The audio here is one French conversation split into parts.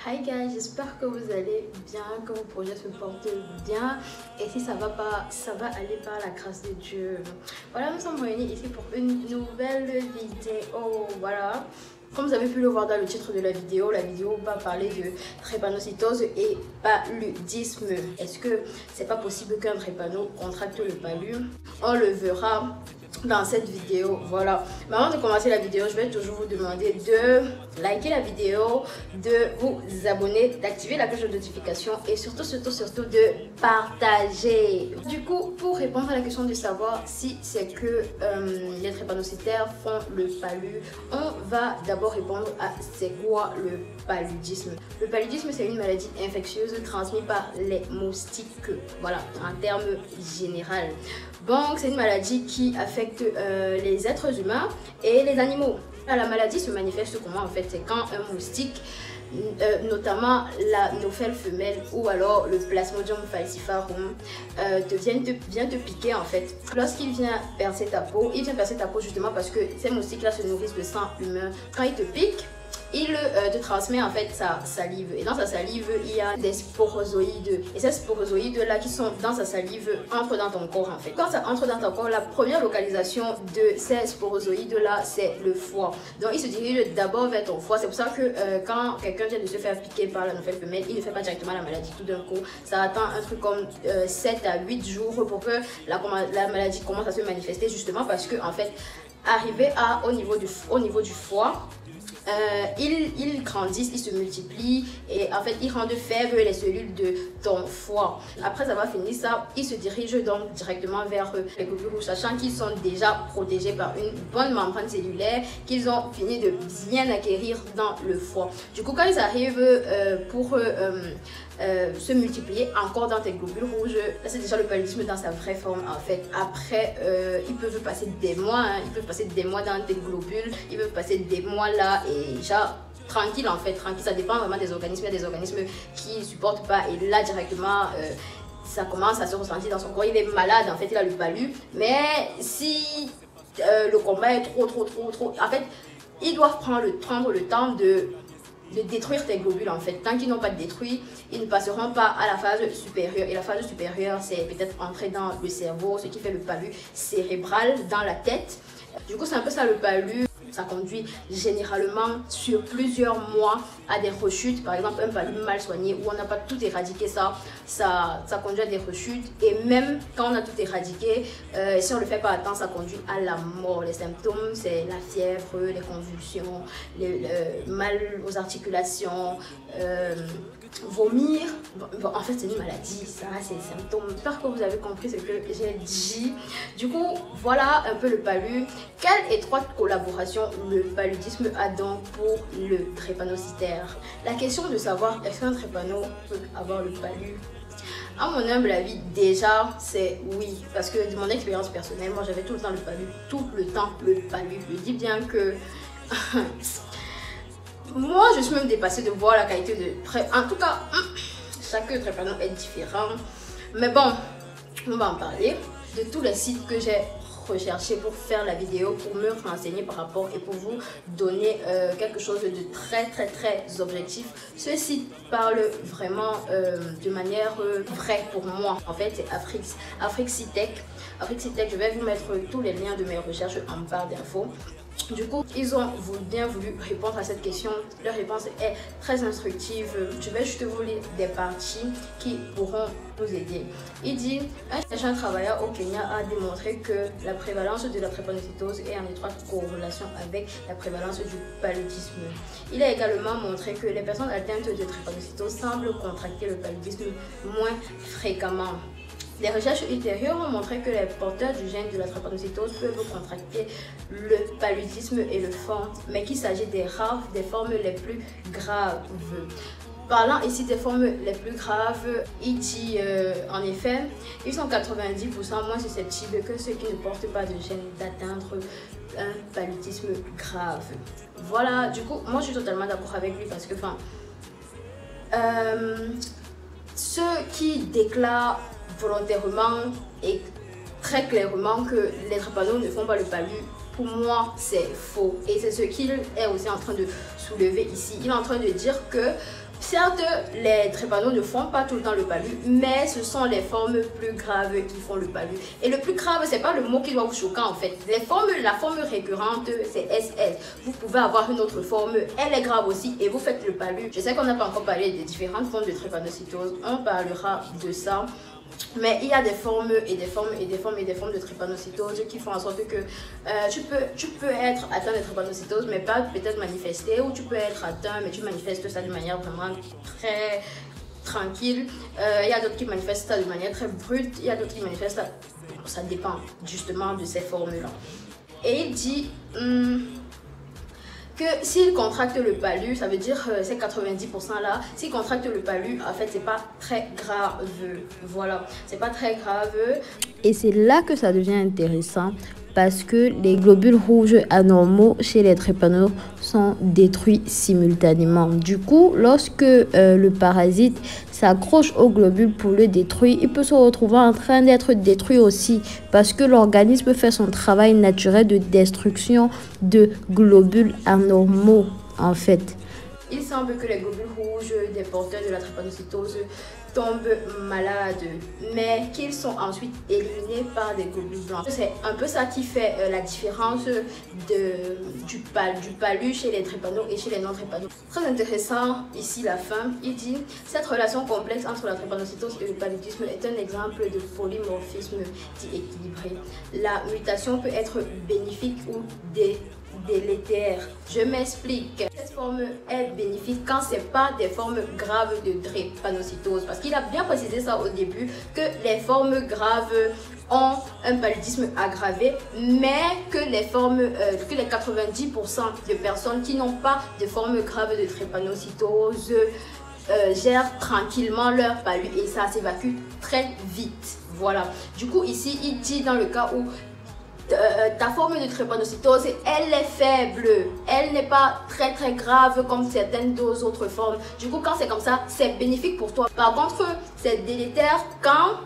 Hi guys, j'espère que vous allez bien, que vos projets se portent bien et si ça va pas, ça va aller par la grâce de Dieu. Voilà, nous sommes réunis ici pour une nouvelle vidéo. Voilà, comme vous avez pu le voir dans le titre de la vidéo va parler de drépanocytose et paludisme. Est-ce que c'est pas possible qu'un drépano contracte le palu? On le verra dans cette vidéo. Voilà, mais avant de commencer la vidéo, je vais toujours vous demander de liker la vidéo, de vous abonner, d'activer la cloche de notification et surtout de partager. Du coup, pour répondre à la question de savoir si c'est que les drépanocytaires font le palu, on va d'abord répondre à c'est quoi le paludisme. Le paludisme, c'est une maladie infectieuse transmise par les moustiques. Voilà, en termes général. Donc, c'est une maladie qui affecte les êtres humains et les animaux. La maladie se manifeste comment en fait? C'est quand un moustique, notamment la nophelle femelle ou alors le Plasmodium falciparum, vient te piquer en fait. Lorsqu'il vient percer ta peau, justement parce que ces moustiques-là se nourrissent de sang humain. Quand il te pique, il te transmet en fait sa salive et dans sa salive il y a des sporozoïdes et ces sporozoïdes là qui sont dans sa salive entrent dans ton corps en fait. Quand ça entre dans ton corps, la première localisation de ces sporozoïdes là c'est le foie, donc il se dirige d'abord vers ton foie. C'est pour ça que quand quelqu'un vient de se faire piquer par la nouvelle femelle, il ne fait pas directement la maladie tout d'un coup, ça attend un truc comme 7 à 8 jours pour que la maladie commence à se manifester, justement parce que en fait arrivé au niveau du foie, ils grandissent, ils se multiplient et en fait ils rendent faibles les cellules de ton foie. Après avoir fini ça, ils se dirigent donc directement vers les globules rouges, sachant qu'ils sont déjà protégés par une bonne membrane cellulaire qu'ils ont fini de bien acquérir dans le foie. Du coup, quand ils arrivent pour se multiplier encore dans tes globules rouges, c'est déjà le paludisme dans sa vraie forme en fait. Après, ils peuvent passer des mois, ils peuvent passer des mois dans tes globules, ils peuvent passer des mois là et déjà tranquille en fait, tranquille. Ça dépend vraiment des organismes. Il y a des organismes qui ne supportent pas et là directement ça commence à se ressentir dans son corps. Il est malade en fait, il a le palu. Mais si le combat est trop, en fait, ils doivent prendre le temps de détruire tes globules en fait. Tant qu'ils n'ont pas détruit, ils ne passeront pas à la phase supérieure. Et la phase supérieure, c'est peut-être entrer dans le cerveau, ce qui fait le palu cérébral dans la tête. Du coup, c'est un peu ça le palu. Ça conduit généralement sur plusieurs mois à des rechutes. Par exemple, un palu mal soigné où on n'a pas tout éradiqué, ça conduit à des rechutes. Et même quand on a tout éradiqué, si on ne le fait pas à temps, ça conduit à la mort. Les symptômes, c'est la fièvre, les convulsions, le mal aux articulations, vomir. Bon, en fait, c'est une maladie, ça, c'est des symptômes. J'espère que vous avez compris ce que j'ai dit. Du coup, voilà un peu le palu. Quelle étroite collaboration le paludisme a donc pour le drépanocytaire? La question de savoir est-ce qu'un drépano peut avoir le palu, à mon humble avis, déjà, c'est oui. Parce que de mon expérience personnelle, moi j'avais tout le temps le palu. Tout le temps le palu. Je dis bien que moi je suis même dépassée de voir la qualité de... En tout cas, chaque drépano est différent. Mais bon, on va en parler. De tous les sites que j'ai recherché pour faire la vidéo, pour me renseigner par rapport et pour vous donner quelque chose de très objectif. Ce site parle vraiment de manière vraie pour moi. En fait, c'est Afrixitech. Afrixitech, je vais vous mettre tous les liens de mes recherches en barre d'infos. Du coup, ils ont bien voulu répondre à cette question. Leur réponse est très instructive. Je vais juste vous lire des parties qui pourront nous aider. Il dit, un chercheur travailleur au Kenya a démontré que la prévalence de la drépanocytose est en étroite corrélation avec la prévalence du paludisme. Il a également montré que les personnes atteintes de drépanocytose semblent contracter le paludisme moins fréquemment. Les recherches ultérieures ont montré que les porteurs du gène de la drépanocytose peuvent contracter le paludisme et le font, mais qu'il s'agit des formes les plus graves. Parlant ici des formes les plus graves, il dit en effet, ils sont 90% moins susceptibles que ceux qui ne portent pas de gène d'atteindre un paludisme grave. Voilà, du coup, moi je suis totalement d'accord avec lui parce que, ceux qui déclarent volontairement et très clairement que les drépanocytaires ne font pas le palu, pour moi c'est faux et c'est ce qu'il est aussi en train de soulever ici. Il est en train de dire que Certes, les drépano ne font pas tout le temps le palu, mais ce sont les formes plus graves qui font le palu. Et le plus grave, c'est pas le mot qui doit vous choquer en fait. La forme récurrente, c'est SS. Vous pouvez avoir une autre forme, elle est grave aussi et vous faites le palu. Je sais qu'on n'a pas encore parlé des différentes formes de drépanocytose, on parlera de ça. Mais il y a des formes et des formes et des formes et des formes de drépanocytose qui font en sorte que tu peux être atteint de drépanocytose mais pas peut-être manifester, ou tu peux être atteint mais tu manifestes ça de manière vraiment très tranquille. Il y a d'autres qui manifestent ça de manière très brute, il y a d'autres qui manifestent ça dépend justement de ces formes-là. Et il dit que s'il contracte le palu, ça veut dire ces 90% là, s'il contracte le palu, en fait, c'est pas très grave. Voilà, c'est pas très grave. Et c'est là que ça devient intéressant parce que les globules rouges anormaux chez les drépano sont détruits simultanément. Du coup, lorsque le parasite s'accroche au globule pour le détruire, il peut se retrouver en train d'être détruit aussi parce que l'organisme fait son travail naturel de destruction de globules anormaux en fait. Il semble que les globules rouges des porteurs de la drépanocytose tombent malades, mais qu'ils sont ensuite éliminés par des globules blancs. C'est un peu ça qui fait la différence du palu chez les drépano et chez les non-drépano. Très intéressant ici la fin, il dit cette relation complexe entre la drépanocytose et le paludisme est un exemple de polymorphisme dit équilibré. La mutation peut être bénéfique ou délétère. Je m'explique. Cette forme est bénéfique quand c'est pas des formes graves de drépanocytose, parce qu'il a bien précisé ça au début que les formes graves ont un paludisme aggravé, mais que les formes que les 90% de personnes qui n'ont pas de forme grave de drépanocytose gèrent tranquillement leur palu et ça s'évacue très vite. Voilà. Du coup ici il dit dans le cas où ta forme de drépanocytose, elle est faible, elle n'est pas très grave comme certaines autres formes. Du coup, quand c'est comme ça, c'est bénéfique pour toi. Par contre, c'est délétère quand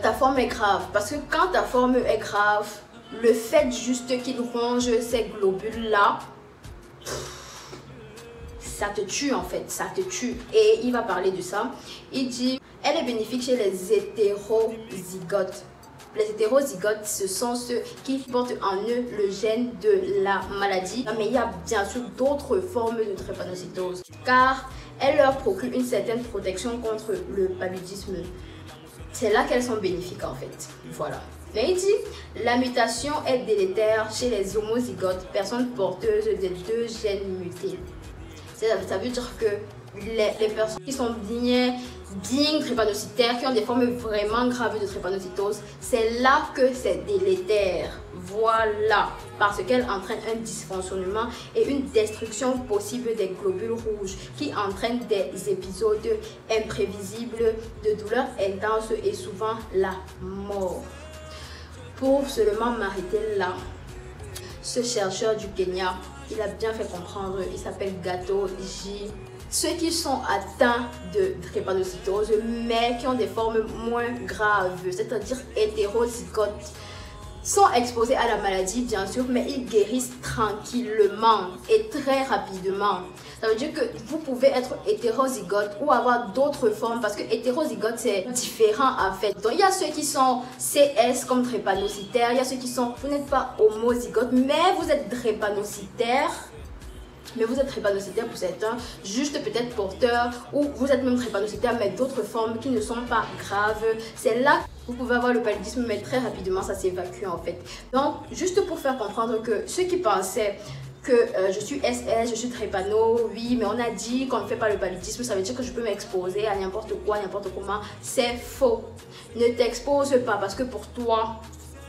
ta forme est grave. Parce que quand ta forme est grave, le fait juste qu'il ronge ces globules-là, ça te tue en fait, ça te tue. Et il va parler de ça. Il dit, elle est bénéfique chez les hétérozygotes. Les hétérozygotes, ce sont ceux qui portent en eux le gène de la maladie. Mais il y a bien sûr d'autres formes de drépanocytose, car elle leur procure une certaine protection contre le paludisme. C'est là qu'elles sont bénéfiques en fait. Voilà. Mais il dit, la mutation est délétère chez les homozygotes, personnes porteuses des deux gènes mutés. Ça veut dire que les personnes qui sont bien drépanocytaires, qui ont des formes vraiment graves de drépanocytose, c'est là que c'est délétère. Voilà, parce qu'elle entraîne un dysfonctionnement et une destruction possible des globules rouges qui entraînent des épisodes imprévisibles de douleur intense et souvent la mort. Pour seulement m'arrêter là, ce chercheur du Kenya, il a bien fait comprendre, il s'appelle Gato J. Ceux qui sont atteints de drépanocytose mais qui ont des formes moins graves, c'est-à-dire hétérozygotes, sont exposés à la maladie bien sûr, mais ils guérissent tranquillement et très rapidement. Ça veut dire que vous pouvez être hétérozygote ou avoir d'autres formes, parce que hétérozygote c'est différent en fait. Donc il y a ceux qui sont CS comme drépanocytaires, il y a ceux qui sont, vous n'êtes pas homozygote mais vous êtes drépanocytaire. Mais vous êtes drépanocytaire pour certains, juste peut-être porteur, ou vous êtes même drépanocytaire mais d'autres formes qui ne sont pas graves. C'est là que vous pouvez avoir le paludisme, mais très rapidement ça s'évacue en fait. Donc juste pour faire comprendre que ceux qui pensaient que je suis SS, je suis drépano, oui, mais on a dit qu'on ne fait pas le paludisme, ça veut dire que je peux m'exposer à n'importe quoi, n'importe comment. C'est faux. Ne t'expose pas, parce que pour toi,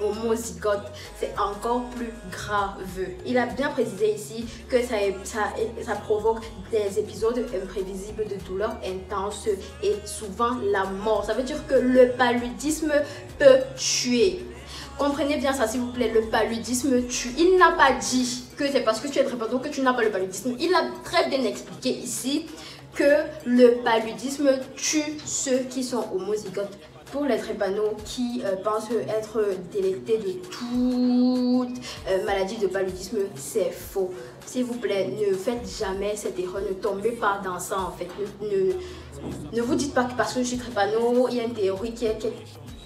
homozygote, c'est encore plus grave. Il a bien précisé ici que ça provoque des épisodes imprévisibles de douleur intense et souvent la mort. Ça veut dire que le paludisme peut tuer. Comprenez bien ça s'il vous plaît, le paludisme tue. Il n'a pas dit que c'est parce que tu es drépano que tu n'as pas le paludisme. Il a très bien expliqué ici que le paludisme tue ceux qui sont homozygotes. pour les drépano qui pensent être délectés de toute maladie de paludisme, c'est faux. S'il vous plaît, ne faites jamais cette erreur, ne tombez pas dans ça en fait. Ne vous dites pas que parce que je suis drépano, il y a une théorie qui est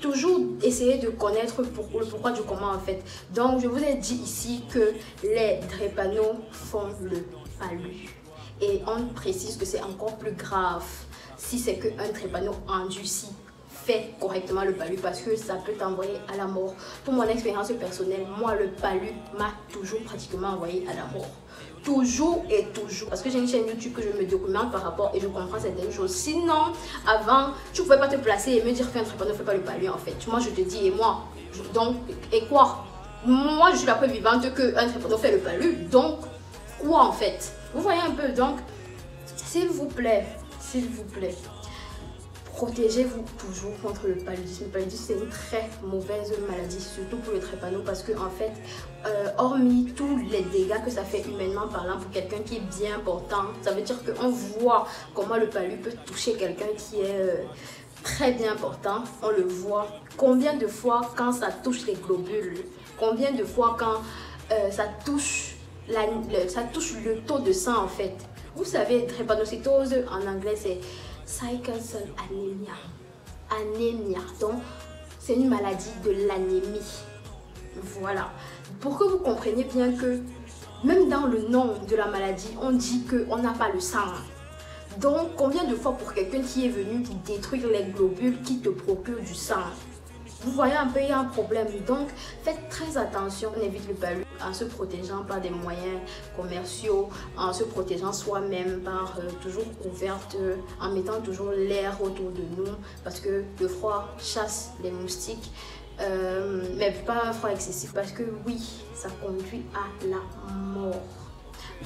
toujours essayer de connaître le pourquoi du comment en fait. Donc je vous ai dit ici que les drépano font le palu. Et on précise que c'est encore plus grave si c'est qu'un drépano endurci fait correctement le palu, parce que ça peut t'envoyer à la mort. Pour mon expérience personnelle, moi le palu m'a toujours pratiquement envoyé à la mort. Toujours et toujours. Parce que j'ai une chaîne YouTube que je me documente par rapport et je comprends certaines choses. Sinon, avant, tu ne pouvais pas te placer et me dire fais un drépano, fais pas le palu en fait. Moi je te dis, et moi, donc, et quoi? Moi je suis la preuve vivante qu'un drépano fait le palu. Donc, quoi en fait? Vous voyez un peu, donc, s'il vous plaît, protégez-vous toujours contre le paludisme. Le paludisme, c'est une très mauvaise maladie, surtout pour le drépano, parce que en fait, hormis tous les dégâts que ça fait humainement parlant pour quelqu'un qui est bien portant, ça veut dire qu'on voit comment le palu peut toucher quelqu'un qui est très bien portant. On le voit. Combien de fois quand ça touche les globules, combien de fois quand ça touche le taux de sang en fait. Vous savez, drépanocytose en anglais c'est sickle cell anemia. Anémia. Donc c'est une maladie de l'anémie. Voilà. Pour que vous compreniez bien que même dans le nom de la maladie, on dit qu'on n'a pas le sang. Donc combien de fois pour quelqu'un qui est venu détruire les globules qui te procurent du sang? Vous voyez un peu, il y a un problème. Donc, faites très attention. On évite le palu en se protégeant par des moyens commerciaux, en se protégeant soi-même par toujours couverte, en mettant toujours l'air autour de nous. Parce que le froid chasse les moustiques. Mais pas un froid excessif parce que oui, ça conduit à la mort.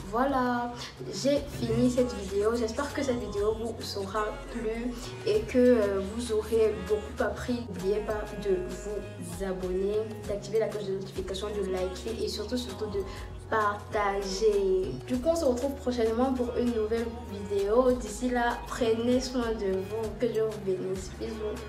Voilà, j'ai fini cette vidéo. J'espère que cette vidéo vous aura plu et que vous aurez beaucoup appris. N'oubliez pas de vous abonner, d'activer la cloche de notification, de liker et surtout de partager. Du coup, on se retrouve prochainement pour une nouvelle vidéo. D'ici là, prenez soin de vous. Que Dieu vous bénisse. Bisous.